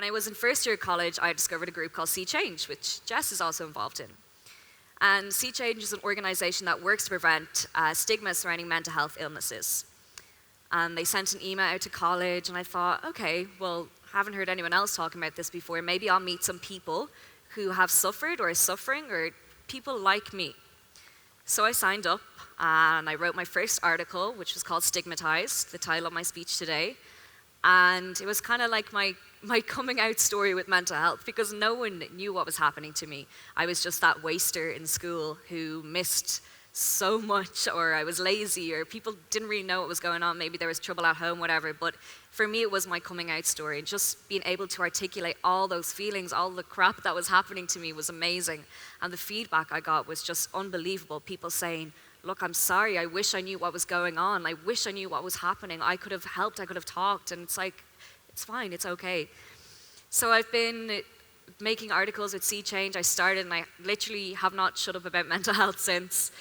When I was in first year of college, I discovered a group called Sea Change, which Jess is also involved in. And Sea Change is an organization that works to prevent stigma surrounding mental health illnesses. And they sent an email out to college, and I thought, okay, well, haven't heard anyone else talking about this before. Maybe I'll meet some people who have suffered or are suffering, or people like me. So I signed up, and I wrote my first article, which was called Stigmatized, the title of my speech today. And it was kind of like my coming out story with mental health, because no one knew what was happening to me. I was just that waster in school who missed so much, or I was lazy, or people didn't really know what was going on. Maybe there was trouble at home, whatever. But for me, it was my coming out story. Just being able to articulate all those feelings, all the crap that was happening to me was amazing. And the feedback I got was just unbelievable. People saying, look, I'm sorry, I wish I knew what was going on. I wish I knew what was happening. I could have helped, I could have talked. And it's like, it's fine, it's okay. So I've been making articles with Sea Change. I started, and I literally have not shut up about mental health since.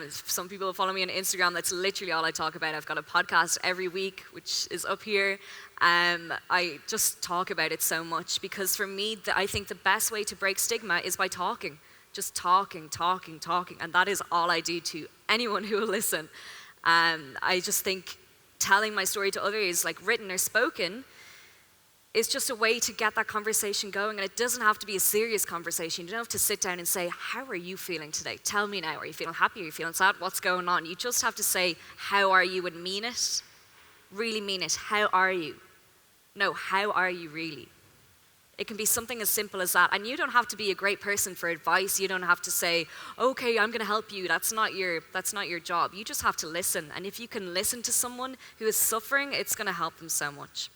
Some people follow me on Instagram, that's literally all I talk about. I've got a podcast every week, which is up here. I just talk about it so much, because for me, I think the best way to break stigma is by talking. Just talking, and that is all I do to anyone who will listen. I just think telling my story to others, like written or spoken, is just a way to get that conversation going. And it doesn't have to be a serious conversation. You don't have to sit down and say, how are you feeling today? Tell me now. Are you feeling happy? Are you feeling sad? What's going on? You just have to say, how are you, and mean it. Really mean it. How are you? No, how are you really? It can be something as simple as that. And you don't have to be a great person for advice. You don't have to say, okay, I'm going to help you. That's not your job. You just have to listen. And if you can listen to someone who is suffering, it's going to help them so much.